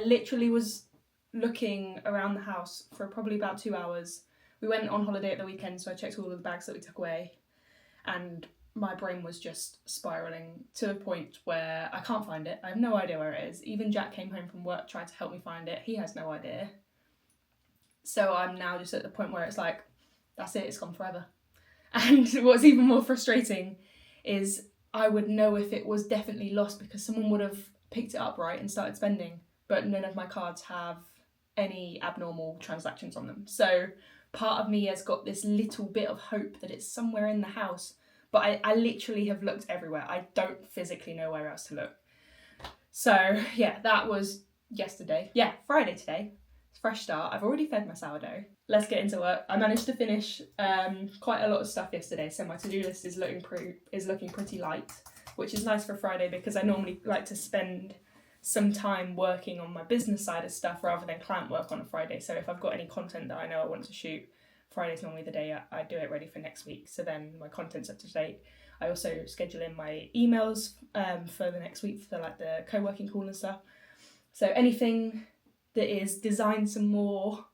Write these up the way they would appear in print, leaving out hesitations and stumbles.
literally was looking around the house for probably about 2 hours. We went on holiday at the weekend, so I checked all of the bags that we took away, and my brain was just spiralling to a point where I can't find it. I have no idea where it is. Even Jack came home from work, tried to help me find it. He has no idea. So I'm now just at the point where it's like, that's it, it's gone forever. And what's even more frustrating is I would know if it was definitely lost because someone would have picked it up, right, and started spending, but none of my cards have any abnormal transactions on them. So part of me has got this little bit of hope that it's somewhere in the house, but I literally have looked everywhere. I don't physically know where else to look. So yeah, that was yesterday. Yeah, Friday today. Fresh start. I've already fed my sourdough. Let's get into work. I managed to finish quite a lot of stuff yesterday, so my to-do list is looking pretty light, which is nice for Friday because I normally like to spend some time working on my business side of stuff rather than client work on a Friday. So if I've got any content that I know I want to shoot, Friday's normally the day I do it ready for next week, so then my content's up to date. I also schedule in my emails for the next week for like the co-working call and stuff. So anything that is designed some more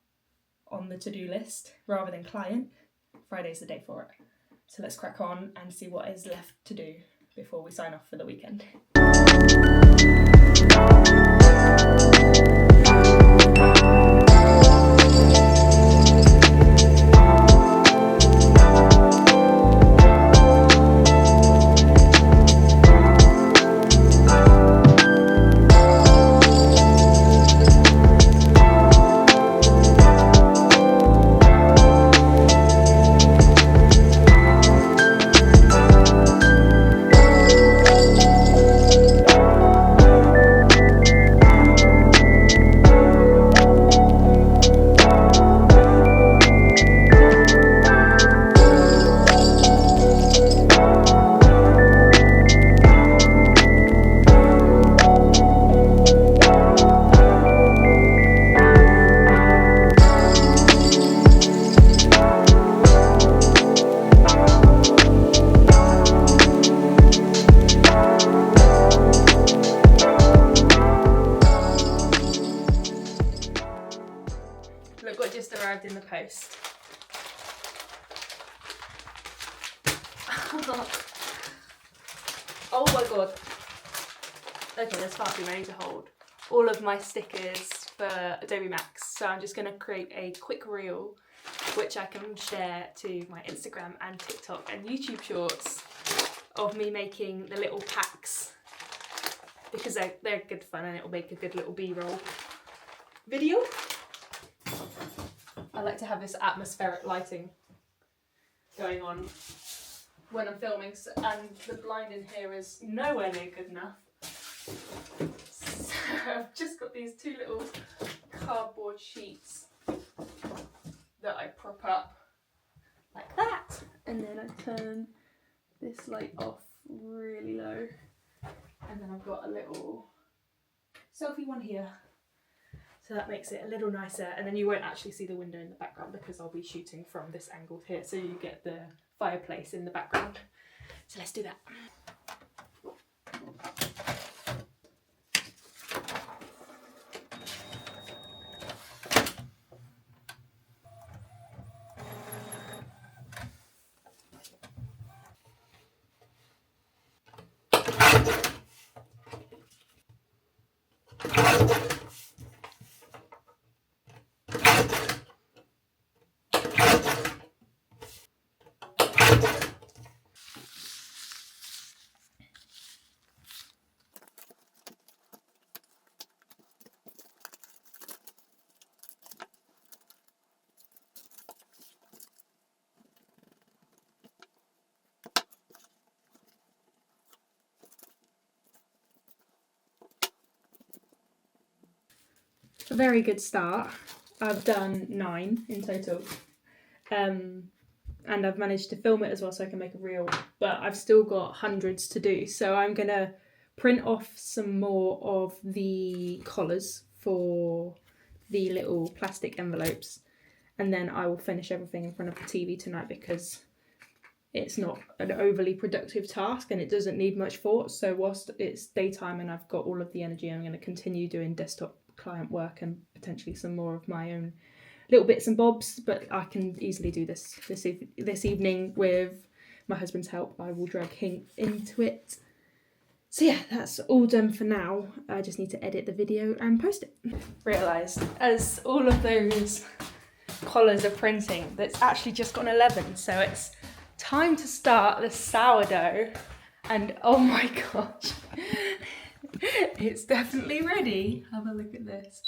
on the to-do list rather than client, Friday's the day for it. So let's crack on and see what is left to do before we sign off for the weekend. Look what just arrived in the post. Oh my god. Okay, there's far too many to hold. All of my stickers for Adobe MAX. So I'm just going to create a quick reel which I can share to my Instagram and TikTok and YouTube shorts of me making the little packs, because they're good fun and it'll make a good little B-roll video. I like to have this atmospheric lighting going on when I'm filming, and the blind in here is nowhere near good enough. So I've just got these two little cardboard sheets that I prop up like that, and then I turn this light off really low, and then I've got a little selfie one here. So that makes it a little nicer, and then you won't actually see the window in the background because I'll be shooting from this angle here, so you get the fireplace in the background. So let's do that. A very good start. I've done 9 in total, and I've managed to film it as well so I can make a reel, but I've still got hundreds to do, so I'm gonna print off some more of the collars for the little plastic envelopes, and then I will finish everything in front of the TV tonight because it's not an overly productive task and it doesn't need much thought. So whilst it's daytime and I've got all of the energy, I'm going to continue doing desktop client work and potentially some more of my own little bits and bobs, but I can easily do this evening with my husband's help. I will drag him into it. So yeah, that's all done for now. I just need to edit the video and post it. Realised as all of those collars are printing, that's actually just gone 11, so it's time to start the sourdough. And oh my gosh, it's definitely ready. Have a look at this.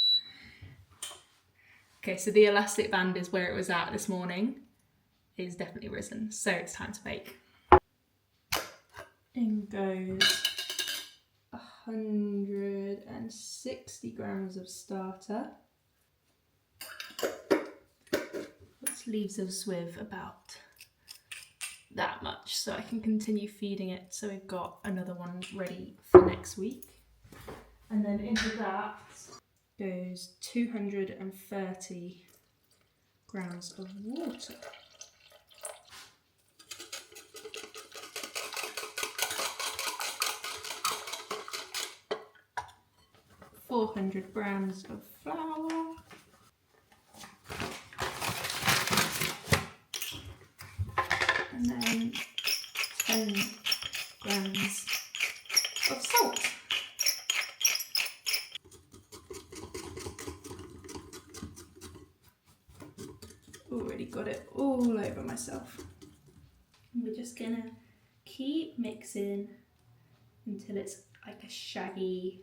Okay, so the elastic band is where it was at this morning. It is definitely risen, so it's time to bake. In goes 160 grams of starter. Which leaves us with about that much, so I can continue feeding it. So we've got another one ready for next week. And then into that goes 230 grams of water. ,400 grams of flour. And then 10 grams of salt. Already got it all over myself. And we're just gonna keep mixing until it's like a shaggy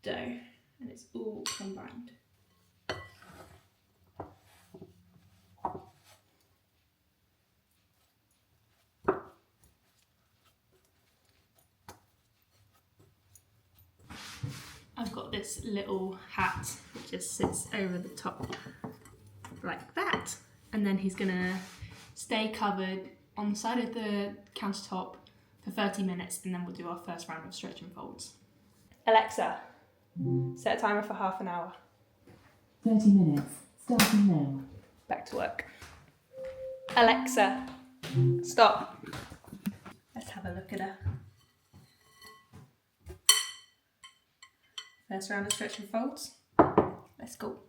dough and it's all combined. I've got this little hat that just sits over the top like that, and then he's gonna stay covered on the side of the countertop for 30 minutes, and then we'll do our first round of stretch and folds. Alexa, set a timer for half an hour. 30 minutes, starting now. Back to work. Alexa, stop. Let's have a look at her. First round of stretch and folds. Let's go.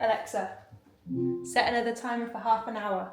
Alexa, set another timer for half an hour.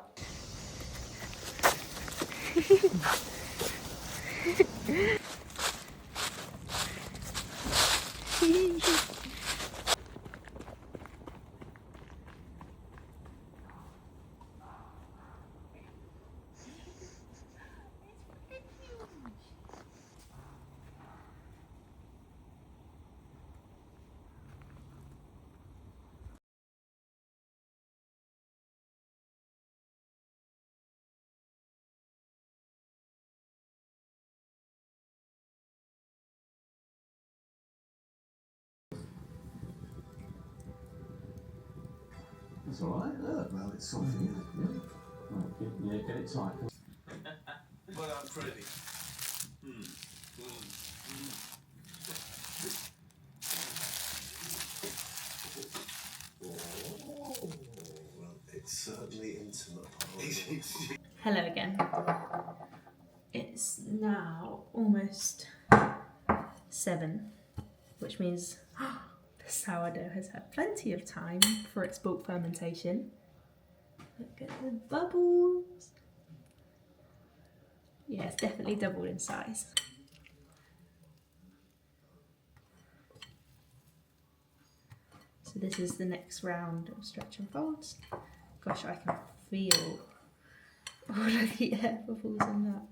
That's all right. Well, it's something. Yeah, get it tight. Well, I'm pretty. Oh, well, it's certainly intimate. Hello again. It's now almost 7, which means the sourdough has had plenty of time for its bulk fermentation. Look at the bubbles. Yeah, it's definitely doubled in size. So this is the next round of stretch and folds. Gosh, I can feel all of the air bubbles in that.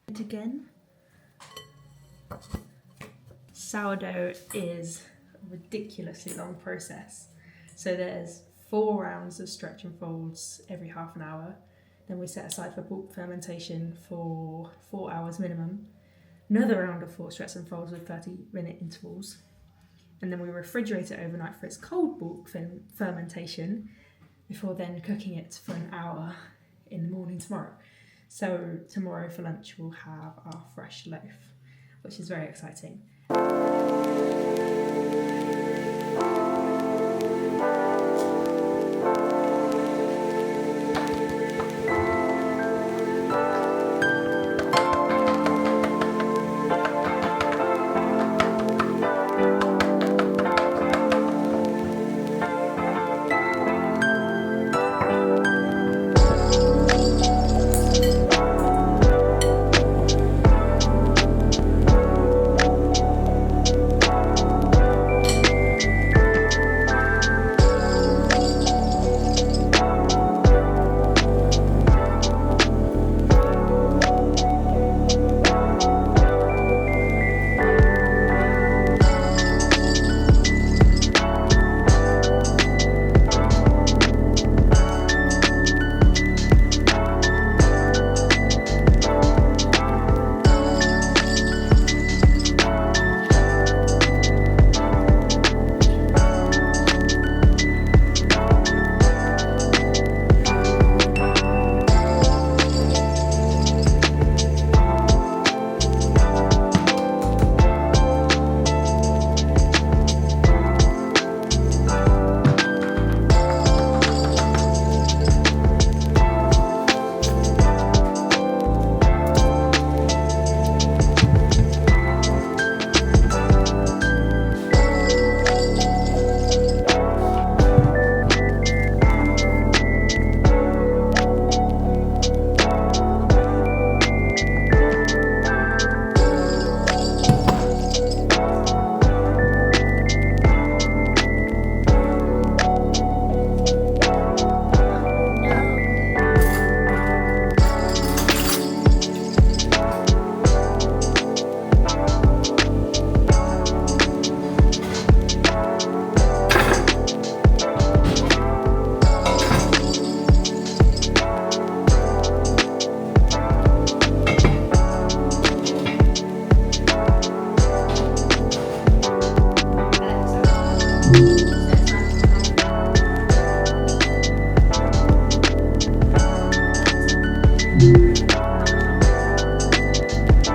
And again, sourdough is a ridiculously long process. So there's 4 rounds of stretch and folds every half an hour. Then we set aside for bulk fermentation for 4 hours minimum. Another round of 4 stretch and folds with 30-minute intervals. And then we refrigerate it overnight for its cold bulk fermentation before then cooking it for an hour in the morning tomorrow. So tomorrow for lunch we'll have our fresh loaf, which is very exciting.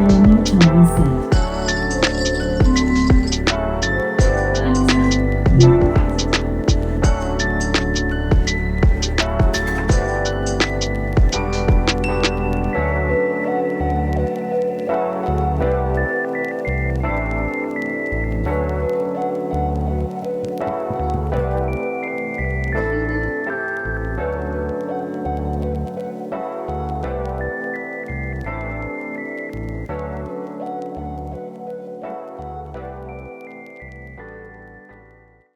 Your new time is set.